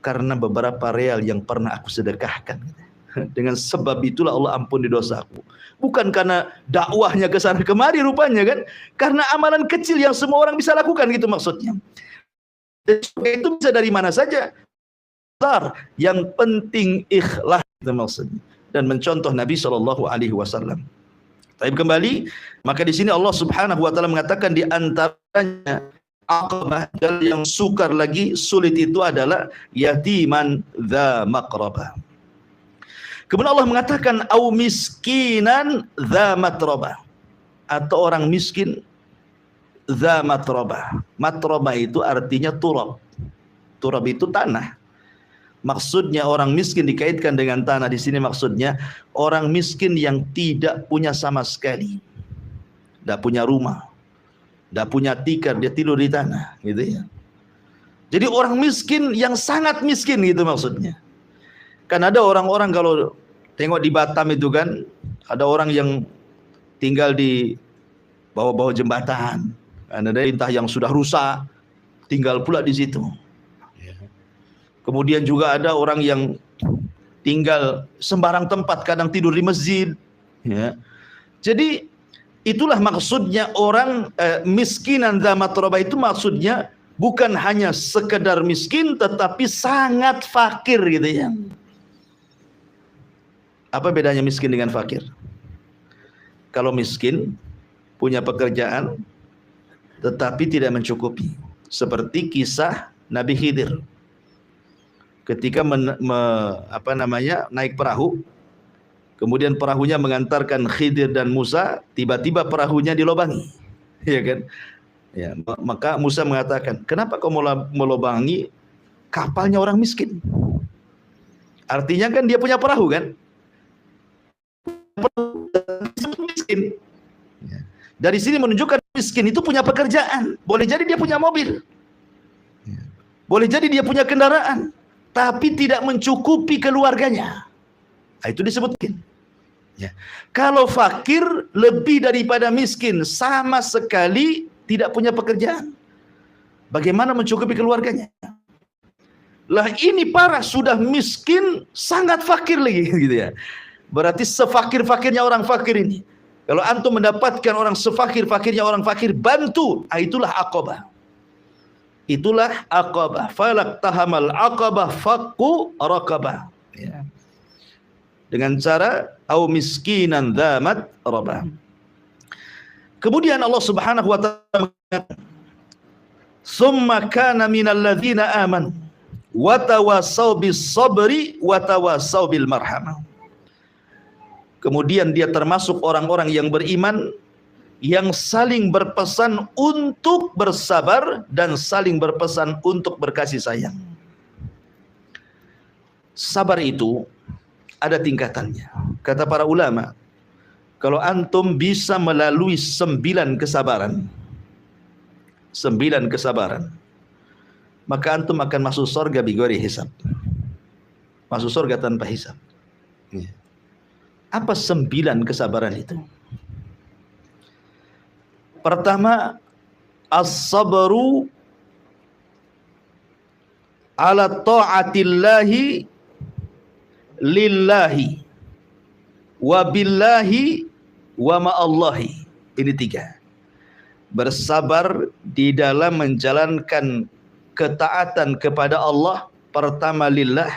karena beberapa real yang pernah aku sedekahkan. Dengan sebab itulah Allah ampuni dosaku. Bukan karena dakwahnya ke sana kemari rupanya kan, karena amalan kecil yang semua orang bisa lakukan, gitu maksudnya. Itu bisa dari mana saja. Yang penting ikhlas, itu maksudnya. Dan mencontoh Nabi SAW. Tapi kembali, maka di sini Allah Subhanahu wa taala mengatakan di antaranya aqabah yang sukar lagi, sulit itu adalah yatiman dza maqrabah. Kemudian Allah mengatakan au miskinan dza matrabah, atau orang miskin dza matrabah. Matrabah itu artinya turab. Turab itu tanah. Maksudnya orang miskin dikaitkan dengan tanah di sini, maksudnya orang miskin yang tidak punya sama sekali. Tidak punya rumah, tidak punya tikar, dia tidur di tanah, gitu ya. Jadi orang miskin yang sangat miskin, gitu maksudnya. Kan ada orang-orang kalau tengok di Batam itu kan, ada orang yang tinggal di bawah-bawah jembatan. Ada entah yang sudah rusak, tinggal pula di situ. Kemudian juga ada orang yang tinggal sembarang tempat, kadang tidur di masjid. Ya. Jadi itulah maksudnya orang miskinan dza matrabah, itu maksudnya bukan hanya sekedar miskin, tetapi sangat fakir, gitu ya. Apa bedanya miskin dengan fakir? Kalau miskin punya pekerjaan tetapi tidak mencukupi, seperti kisah Nabi Khidir ketika naik perahu, kemudian perahunya mengantarkan Khidir dan Musa, tiba-tiba perahunya dilobangi, ya kan? Ya, maka Musa mengatakan, kenapa kau melobangi kapalnya orang miskin? Artinya kan dia punya perahu kan? Miskin. Dari sini menunjukkan miskin itu punya pekerjaan. Boleh jadi dia punya mobil, boleh jadi dia punya kendaraan, tapi tidak mencukupi keluarganya. Nah, itu disebutkan. Ya. Kalau fakir lebih daripada miskin, sama sekali tidak punya pekerjaan, bagaimana mencukupi keluarganya? Lah ini parah, sudah miskin, sangat fakir lagi, gitu ya. Berarti sefakir-fakirnya orang fakir ini. Kalau antum mendapatkan orang sefakir-fakirnya orang fakir, bantu. Itulah aqabah. Itulah aqabah. Falak tahamal aqabah fakku raqabah. Ya. Dengan cara au miskinan dzamat rabah. Kemudian Allah Subhanahu wa taala mengatakan, "Tsumma kana minal ladzina amanu wa tawassau bis sabri wa tawassau bil marhamah." Kemudian dia termasuk orang-orang yang beriman yang saling berpesan untuk bersabar dan saling berpesan untuk berkasih sayang. Sabar itu ada tingkatannya. Kata para ulama, kalau antum bisa melalui 9 kesabaran, maka antum akan masuk surga bighairi hisab. Masuk surga tanpa hisab. Apa 9 kesabaran itu? Pertama, as-sabru ala ta'atillahi lillahi wa billahi wa ma'allahi. Ini 3. Bersabar di dalam menjalankan ketaatan kepada Allah. Pertama lillah,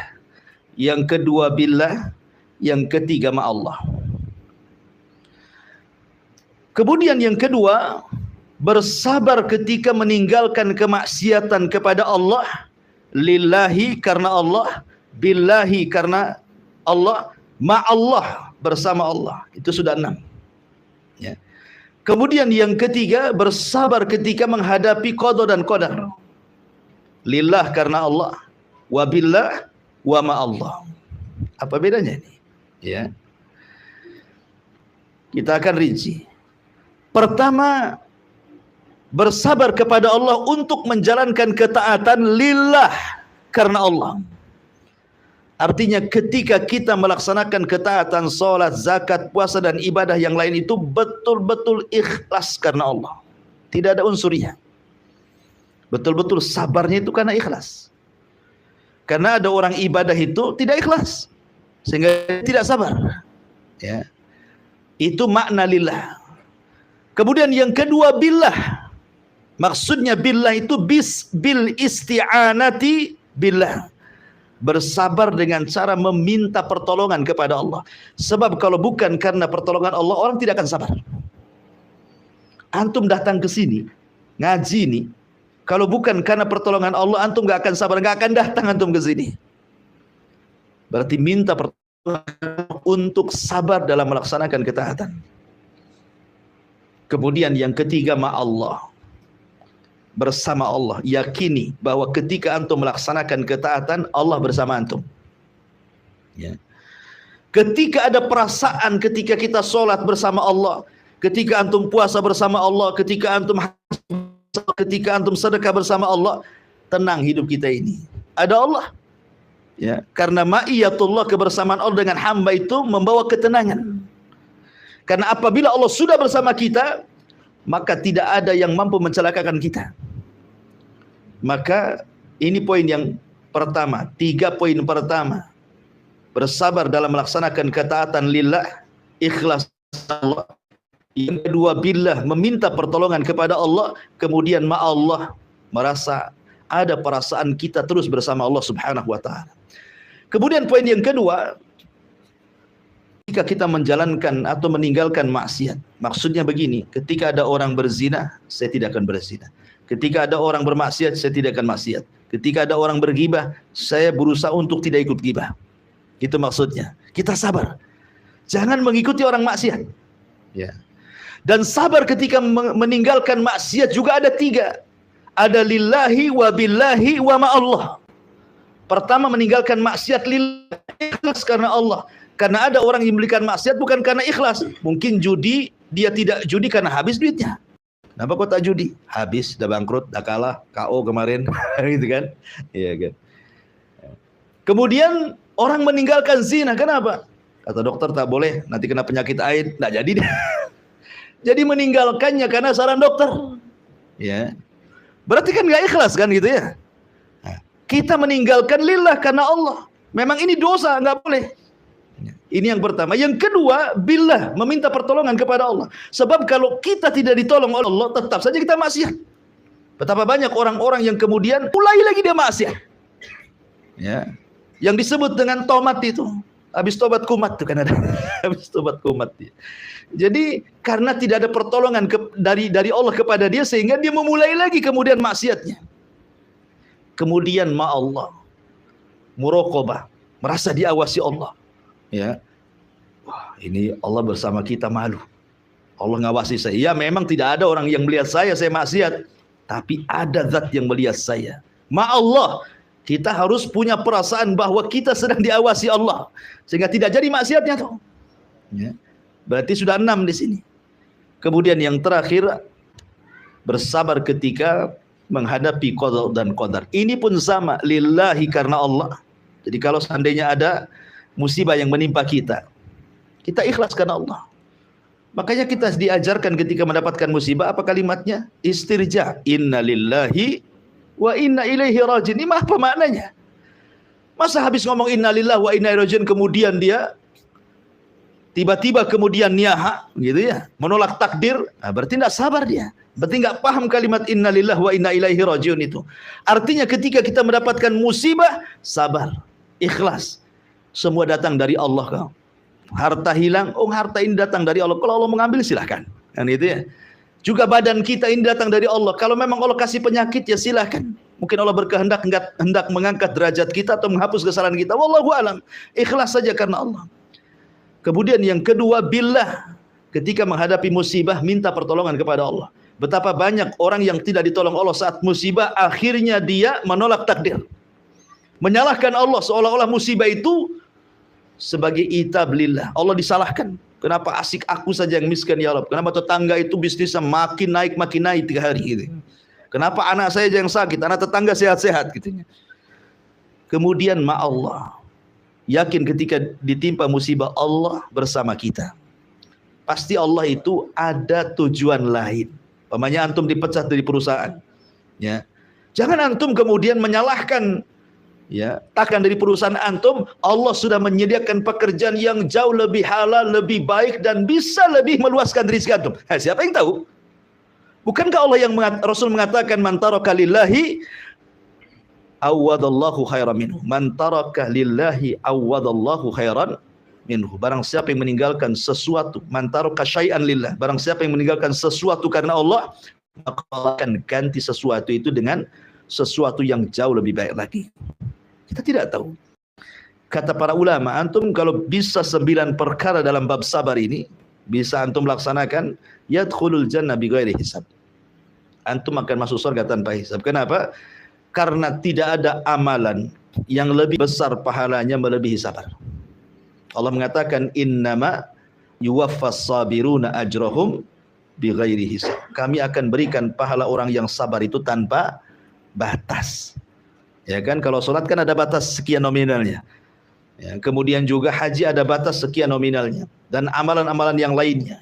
yang kedua billah, yang ketiga ma'allah. Kemudian yang kedua, bersabar ketika meninggalkan kemaksiatan kepada Allah. Lillahi karena Allah, billahi karena Allah, ma'allah bersama Allah. Itu sudah 6. Ya. Kemudian yang ketiga, bersabar ketika menghadapi qada dan qadar. Lillah karena Allah, wa billah wa ma'allah. Apa bedanya ini? Ya. Kita akan rinci. Pertama, bersabar kepada Allah untuk menjalankan ketaatan lillah karena Allah. Artinya ketika kita melaksanakan ketaatan, salat, zakat, puasa dan ibadah yang lain itu betul-betul ikhlas karena Allah. Tidak ada unsuriah. Betul-betul sabarnya itu karena ikhlas. Karena ada orang ibadah itu tidak ikhlas, sehingga tidak sabar. Ya. Itu makna lillah. Kemudian yang kedua billah. Maksudnya billah itu bil isti'anati billah. Bersabar dengan cara meminta pertolongan kepada Allah. Sebab kalau bukan karena pertolongan Allah, orang tidak akan sabar. Antum datang ke sini, ngaji ini, kalau bukan karena pertolongan Allah, antum gak akan sabar, gak akan datang antum ke sini. Berarti minta pertolongan untuk sabar dalam melaksanakan ketaatan. Kemudian yang ketiga, ma'allah. Bersama Allah. Yakini bahwa ketika antum melaksanakan ketaatan, Allah bersama antum. Ya. Ketika ada perasaan ketika kita sholat bersama Allah, ketika antum puasa bersama Allah, ketika antum sedekah bersama Allah, tenang hidup kita ini. Ada Allah. Ya, karena ma'iyatullah, kebersamaan Allah dengan hamba itu membawa ketenangan. Karena apabila Allah sudah bersama kita, maka tidak ada yang mampu mencelakakan kita. Maka ini poin yang pertama, 3 poin pertama. Bersabar dalam melaksanakan ketaatan lillah, ikhlas Allah. Yang kedua, billah, meminta pertolongan kepada Allah. Kemudian ma'allah, merasa ada perasaan kita terus bersama Allah Subhanahu wa ta'ala. Kemudian poin yang kedua, ketika kita menjalankan atau meninggalkan maksiat. Maksudnya begini, ketika ada orang berzina, saya tidak akan berzina. Ketika ada orang bermaksiat, saya tidak akan maksiat. Ketika ada orang bergibah, saya berusaha untuk tidak ikut gibah. Itu maksudnya. Kita sabar. Jangan mengikuti orang maksiat. Ya. Dan sabar ketika meninggalkan maksiat juga ada 3. Ada lillahi wa billahi wa ma'allah. Pertama, meninggalkan maksiat lillah, ikhlas karena Allah. Karena ada orang yang memberikan maksiat bukan karena ikhlas. Mungkin judi, dia tidak judi karena habis duitnya. Kenapa kok tak judi? Habis, dah bangkrut, dah kalah, KO kemarin, gitu kan? Iya kan. Kemudian orang meninggalkan zina, kenapa? Kata dokter tak boleh, nanti kena penyakit AIDS, tak jadi deh. Jadi meninggalkannya karena saran dokter. Ya. Berarti kan nggak ikhlas kan gitu ya? Kita meninggalkan lillah karena Allah. Memang ini dosa, nggak boleh. Ini yang pertama. Yang kedua, billah, meminta pertolongan kepada Allah. Sebab kalau kita tidak ditolong oleh Allah, tetap saja kita maksiat. Betapa banyak orang-orang yang kemudian mulai lagi dia maksiat. Ya. Yang disebut dengan tomat itu. Habis tobat kumat itu kan ada. Habis tobat kumat dia. Jadi karena tidak ada pertolongan dari Allah kepada dia, sehingga dia memulai lagi kemudian maksiatnya. Kemudian Allah, muraqabah, merasa diawasi Allah. Ya, wah, ini Allah bersama kita, malu. Allah ngawasi saya. Ya, memang tidak ada orang yang melihat saya maksiat, tapi ada zat yang melihat saya. Allah, kita harus punya perasaan bahwa kita sedang diawasi Allah, sehingga tidak jadi maksiatnya tuh. Ya. Berarti sudah 6 di sini. Kemudian yang terakhir, bersabar ketika menghadapi qada dan qadar. Ini pun sama, lillahi, karena Allah. Jadi kalau seandainya ada musibah yang menimpa kita, kita ikhlas karena Allah. Makanya kita diajarkan ketika mendapatkan musibah, apa kalimatnya? Istirja. Inna lillahi wa inna ilaihi rajiun. Ini apa maknanya? Masa habis ngomong inna lillahi wa inna ilaihi rajiun kemudian dia tiba-tiba kemudian niyaha gitu ya, menolak takdir, berarti tidak sabar dia. Berarti nggak paham kalimat inna lillahi wa inna ilaihi rajiun itu. Artinya ketika kita mendapatkan musibah, sabar, ikhlas. Semua datang dari Allah kau. Harta hilang, harta ini datang dari Allah. Kalau Allah mengambil silahkan. Kan itu ya. Juga badan kita ini datang dari Allah. Kalau memang Allah kasih penyakit ya silahkan. Mungkin Allah berkehendak hendak mengangkat derajat kita atau menghapus kesalahan kita. Wallahu alam. Ikhlas saja karena Allah. Kemudian yang kedua, billah. Ketika menghadapi musibah, minta pertolongan kepada Allah. Betapa banyak orang yang tidak ditolong Allah saat musibah, akhirnya dia menolak takdir. Menyalahkan Allah, seolah-olah musibah itu sebagai itab lillah. Allah disalahkan. Kenapa asik aku saja yang miskin ya Allah? Kenapa tetangga itu bisnisnya makin naik 3 hari gitu. Kenapa anak saya yang sakit, anak tetangga sehat-sehat gitu. Kemudian Allah, yakin ketika ditimpa musibah, Allah bersama kita. Pasti Allah itu ada tujuan lain. Pamannya antum dipecat dari perusahaan, ya. Jangan antum kemudian menyalahkan, ya, takkan dari perusahaan antum. Allah sudah menyediakan pekerjaan yang jauh lebih halal, lebih baik, dan bisa lebih meluaskan rezeki antum. Siapa yang tahu? Bukankah Allah yang Rasul mengatakan man taraka lillahi awadallahu khairan minhu. Man taraka lillahi awadallahu khairan minhu. Barang siapa yang meninggalkan sesuatu, man taraka syai'an lillah, barang siapa yang meninggalkan sesuatu karena Allah, maka Allah akan ganti sesuatu itu dengan sesuatu yang jauh lebih baik lagi. Kita tidak tahu. Kata para ulama, antum kalau bisa 9 perkara dalam bab sabar ini, bisa antum laksanakan, yadkhulul jannah bighairi hisab. Antum akan masuk surga tanpa hisab. Kenapa? Karena tidak ada amalan yang lebih besar pahalanya melebihi sabar. Allah mengatakan innama yuwaffas sabiruna ajrahum bighairi hisab. Kami akan berikan pahala orang yang sabar itu tanpa batas. Ya kan, kalau salat kan ada batas sekian nominalnya. Ya, kemudian juga haji ada batas sekian nominalnya, dan amalan-amalan yang lainnya.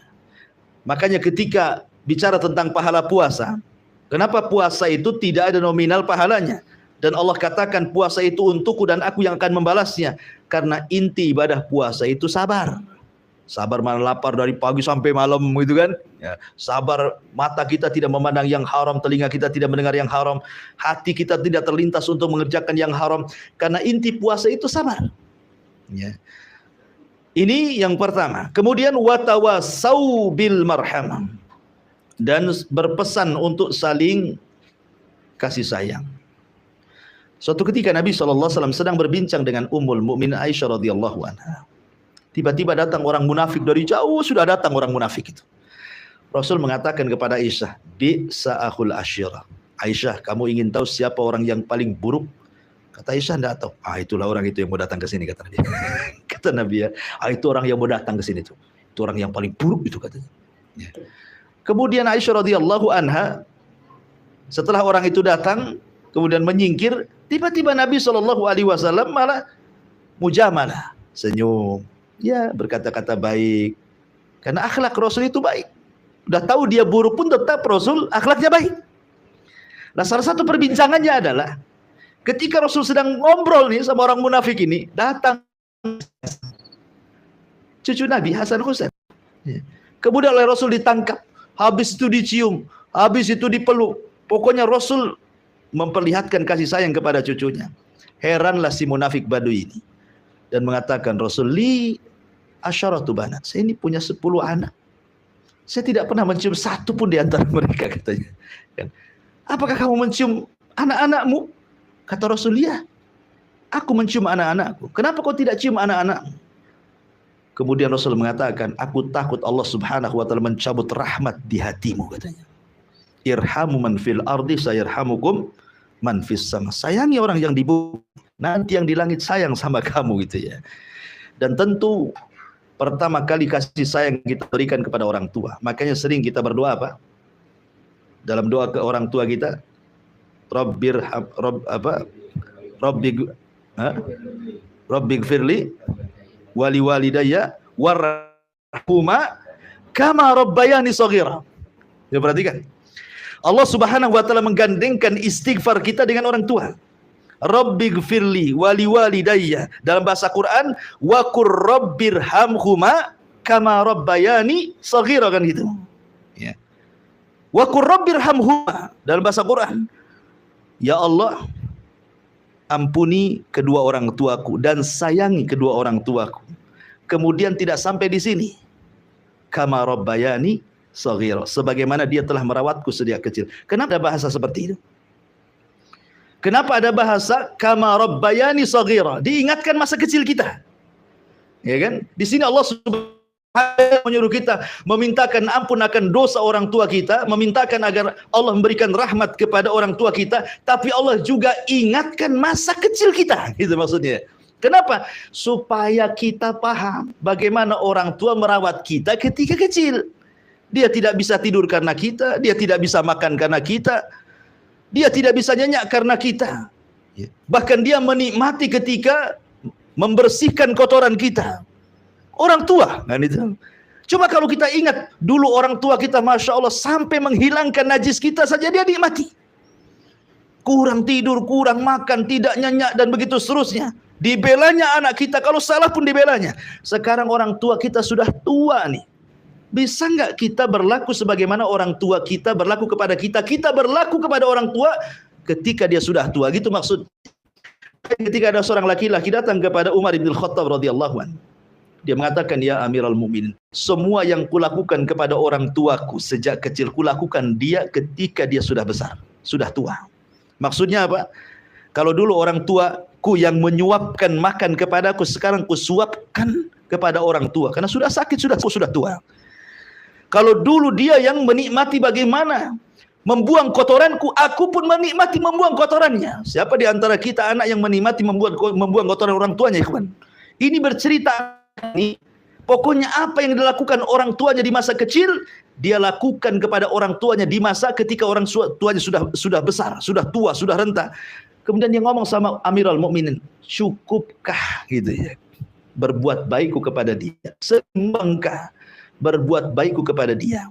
Makanya ketika bicara tentang pahala puasa, kenapa puasa itu tidak ada nominal pahalanya? Dan Allah katakan puasa itu untukku dan aku yang akan membalasnya. Karena inti ibadah puasa itu sabar. Sabar menahan lapar dari pagi sampai malam gitu kan. Ya, sabar mata kita tidak memandang yang haram, telinga kita tidak mendengar yang haram, hati kita tidak terlintas untuk mengerjakan yang haram. Karena inti puasa itu sabar. Ya. Ini yang pertama. Kemudian watawasau bil marhamah. Dan berpesan untuk saling kasih sayang. Suatu ketika Nabi SAW sedang berbincang dengan Ummul Mukminin Aisyah radhiyallahu anha. Tiba-tiba datang orang munafik, dari jauh sudah datang orang munafik itu. Rasul mengatakan kepada Aisyah, bi'sa akhul asyirah. Aisyah, kamu ingin tahu siapa orang yang paling buruk? Kata Aisyah, enggak tahu. Itulah orang itu yang mau datang ke sini, kata Nabi. Kata Nabi, ya, itu orang yang mau datang ke sini tuh. Itu orang yang paling buruk itu, katanya. Ya. Kemudian Aisyah radhiyallahu anha, setelah orang itu datang, kemudian menyingkir, tiba-tiba Nabi SAW malah mujamalah, senyum, ya, berkata-kata baik. Karena akhlak Rasul itu baik. Udah tahu dia buruk pun tetap Rasul akhlaknya baik. Nah, salah satu perbincangannya adalah ketika Rasul sedang ngobrol nih sama orang munafik ini, datang cucu Nabi Hasan Husain. Ya. Kemudian oleh Rasul ditangkap, habis itu dicium, habis itu dipeluk. Pokoknya Rasul memperlihatkan kasih sayang kepada cucunya. Heranlah si munafik Badui ini dan mengatakan, Rasul, li asyaratu banat. Saya ini punya 10 anak. Saya tidak pernah mencium satu pun di antara mereka, katanya. Apakah kamu mencium anak-anakmu? Kata Rasul, ya, aku mencium anak-anakku. Kenapa kau tidak cium anak-anakmu? Kemudian Rasul mengatakan, aku takut Allah Subhanahu wa taala mencabut rahmat di hatimu, katanya. Irhamu man fil ardi sayarhamukum man fis sama. Sayangi orang yang di bumi, nanti yang di langit sayang sama kamu, gitu ya. Dan tentu pertama kali kasih sayang kita berikan kepada orang tua. Makanya sering kita berdoa apa? Dalam doa ke orang tua kita, Rabbighfirli wali walidayya warhamhuma kama rabbayani shaghira. Ya, perhatikan. Allah Subhanahu wa taala menggandengkan istighfar kita dengan orang tua. Rabbighfirli wali walidayya. Dalam bahasa Quran, wa qur rabbirhamhuma kama rabbayani shaghira, kan gitu. Ya. Wa qur rabbirhamhuma dalam bahasa Quran. Ya Allah, ampuni kedua orang tuaku dan sayangi kedua orang tuaku. Kemudian tidak sampai di sini. Kama rabbayani shaghira, sebagaimana dia telah merawatku sejak kecil. Kenapa ada bahasa seperti itu? Kenapa ada bahasa kama rabbayani shaghira? Diingatkan masa kecil kita. Ya kan? Di sini Allah Subhanahu menyuruh kita memintakan ampun akan dosa orang tua kita, memintakan agar Allah memberikan rahmat kepada orang tua kita, tapi Allah juga ingatkan masa kecil kita. Gitu maksudnya. Kenapa? Supaya kita paham bagaimana orang tua merawat kita ketika kecil. Dia tidak bisa tidur karena kita, dia tidak bisa makan karena kita, dia tidak bisa nyenyak karena kita. Bahkan dia menikmati ketika membersihkan kotoran kita. Orang tua, kan itu. Coba kalau kita ingat dulu orang tua kita, Masya Allah, sampai menghilangkan najis kita saja dia nikmati. Kurang tidur, kurang makan, tidak nyenyak, dan begitu seterusnya. Dibelanya anak kita, kalau salah pun dibelanya. Sekarang orang tua kita sudah tua nih. Bisa nggak kita berlaku sebagaimana orang tua kita berlaku kepada kita? Kita berlaku kepada orang tua ketika dia sudah tua. Gitu maksud. Ketika ada seorang laki-laki datang kepada Umar bin Khattab radhiyallahu anhu. Dia mengatakan, ya Amirul Mukminin, semua yang kulakukan kepada orang tuaku sejak kecil, kulakukan dia ketika dia sudah besar, sudah tua. Maksudnya apa? Kalau dulu orang tuaku yang menyuapkan makan kepadaku, sekarang kusuapkan kepada orang tua. Karena sudah sakit, sudah tua. Kalau dulu dia yang menikmati bagaimana membuang kotoranku, aku pun menikmati membuang kotorannya. Siapa di antara kita anak yang menikmati membuang kotoran orang tuanya, kawan? Ini bercerita ini, pokoknya apa yang dilakukan orang tuanya di masa kecil, dia lakukan kepada orang tuanya di masa ketika orang tuanya sudah besar, sudah tua, sudah renta. Kemudian dia ngomong sama Amirul Mukminin, cukupkah gitu ya, berbuat baikku kepada dia, seimbangkah berbuat baikku kepada dia?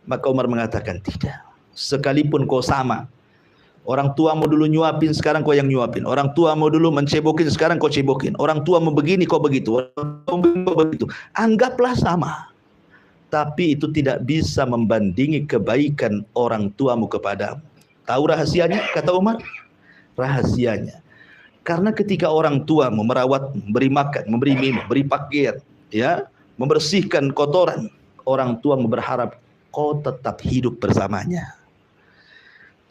Maka Umar mengatakan, tidak. Sekalipun kau sama, orang tua mau dulu nyuapin, sekarang kau yang nyuapin. Orang tua mau dulu mencebokin, sekarang kau cebokin. Orang tua mau begini, kau begitu. Orang tua begitu. Anggaplah sama. Tapi itu tidak bisa membandingi kebaikan orang tuamu kepadamu. Tahu rahasianya? Kata Umar, rahasianya. Karena ketika orang tuamu merawat, memberi makan, memberi minum, memberi pakaian, ya, membersihkan kotoran, orang tua berharap kau tetap hidup bersamanya.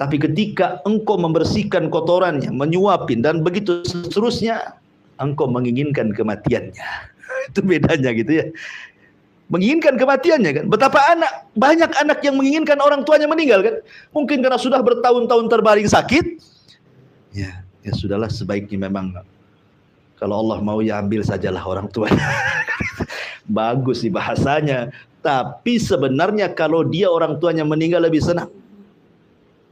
Tapi ketika engkau membersihkan kotorannya, menyuapin, dan begitu seterusnya, engkau menginginkan kematiannya. Itu bedanya gitu ya. Menginginkan kematiannya kan. Betapa banyak anak yang menginginkan orang tuanya meninggal kan. Mungkin karena sudah bertahun-tahun terbaring sakit. Ya sudahlah, sebaiknya memang kalau Allah mau ya ambil sajalah orang tuanya. Bagus sih bahasanya. Tapi sebenarnya kalau dia orang tuanya meninggal lebih senang.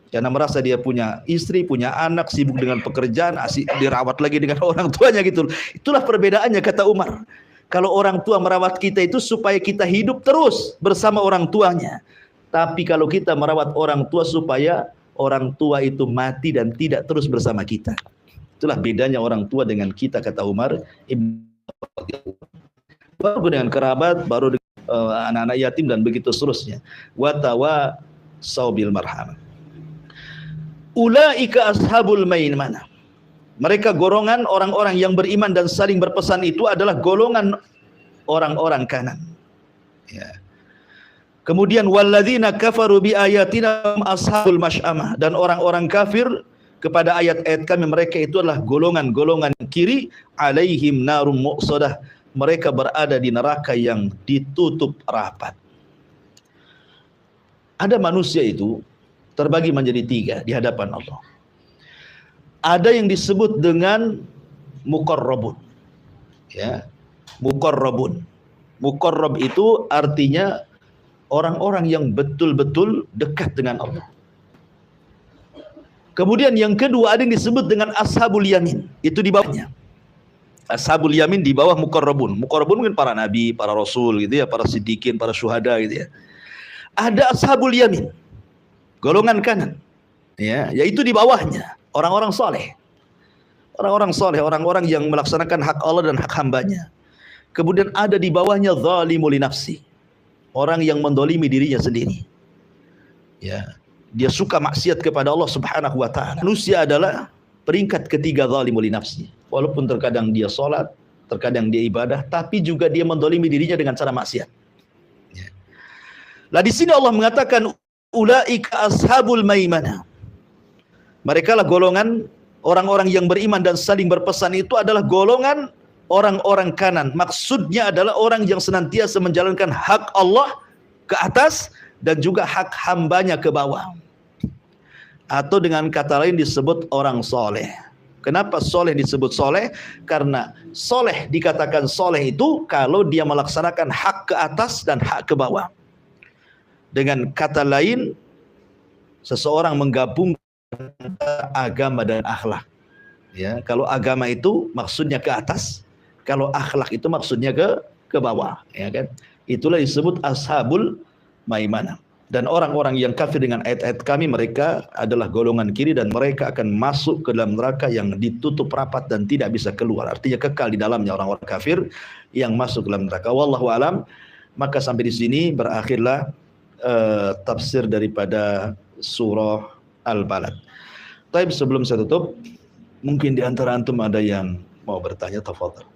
Karena merasa dia punya istri, punya anak, sibuk dengan pekerjaan, asik dirawat lagi dengan orang tuanya gitu. Itulah perbedaannya, kata Umar. Kalau orang tua merawat kita itu supaya kita hidup terus bersama orang tuanya. Tapi kalau kita merawat orang tua supaya orang tua itu mati dan tidak terus bersama kita. Itulah bedanya orang tua dengan kita, kata Umar. baru dengan kerabat, baru dengan anak-anak yatim dan begitu seterusnya. Wa tawassaw bil marhamah. Ulaika ashabul maimanah. Mereka golongan orang-orang yang beriman dan saling berpesan itu adalah golongan orang-orang kanan. Ya. Kemudian walladzina kafaru bi ayatina ashabul masy'amah, dan orang-orang kafir kepada ayat-ayat kami mereka itu adalah golongan-golongan kiri, alaihim narum muqsadah, mereka berada di neraka yang ditutup rapat. Ada manusia itu terbagi menjadi tiga di hadapan Allah. Ada yang disebut dengan muqarrabun. Ya. Muqarrabun. Muqarrab itu artinya orang-orang yang betul-betul dekat dengan Allah. Kemudian yang kedua ada yang disebut dengan ashabul yamin, itu di bawahnya. Ashabul yamin di bawah muqarrabun. Muqarrabun mungkin para nabi, para rasul gitu ya, para siddiqin, para syuhada gitu ya. Ada ashabul yamin, golongan kanan. Ya, yaitu di bawahnya orang-orang soleh. Orang-orang soleh, orang-orang yang melaksanakan hak Allah dan hak hambanya. Kemudian ada di bawahnya zalimul li nafsi, orang yang mendolimi dirinya sendiri. Ya, dia suka maksiat kepada Allah Subhanahu wa taala. Manusia adalah peringkat ketiga zalimul li nafsi. Walaupun terkadang dia salat, terkadang dia ibadah, tapi juga dia mendolimi dirinya dengan cara maksiat. Ya. Lah di sini Allah mengatakan ulaika ashabul maimanah. Mereka lah golongan orang-orang yang beriman dan saling berpesan itu adalah golongan orang-orang kanan. Maksudnya adalah orang yang senantiasa menjalankan hak Allah ke atas dan juga hak hambanya ke bawah. Atau dengan kata lain disebut orang soleh. Kenapa soleh disebut soleh? Karena soleh dikatakan soleh itu kalau dia melaksanakan hak ke atas dan hak ke bawah. Dengan kata lain, seseorang menggabungkan agama dan akhlak. Ya, kalau agama itu maksudnya ke atas, kalau akhlak itu maksudnya ke bawah, ya kan? Itulah disebut ashabul maimanah. Dan orang-orang yang kafir dengan ayat-ayat kami, mereka adalah golongan kiri dan mereka akan masuk ke dalam neraka yang ditutup rapat dan tidak bisa keluar. Artinya kekal di dalamnya orang-orang kafir yang masuk ke dalam neraka. Wallahu alam. Maka sampai di sini berakhirlah tafsir daripada surah Al-Balad. Tapi sebelum saya tutup, mungkin di antara antum ada yang mau bertanya, tafadhal.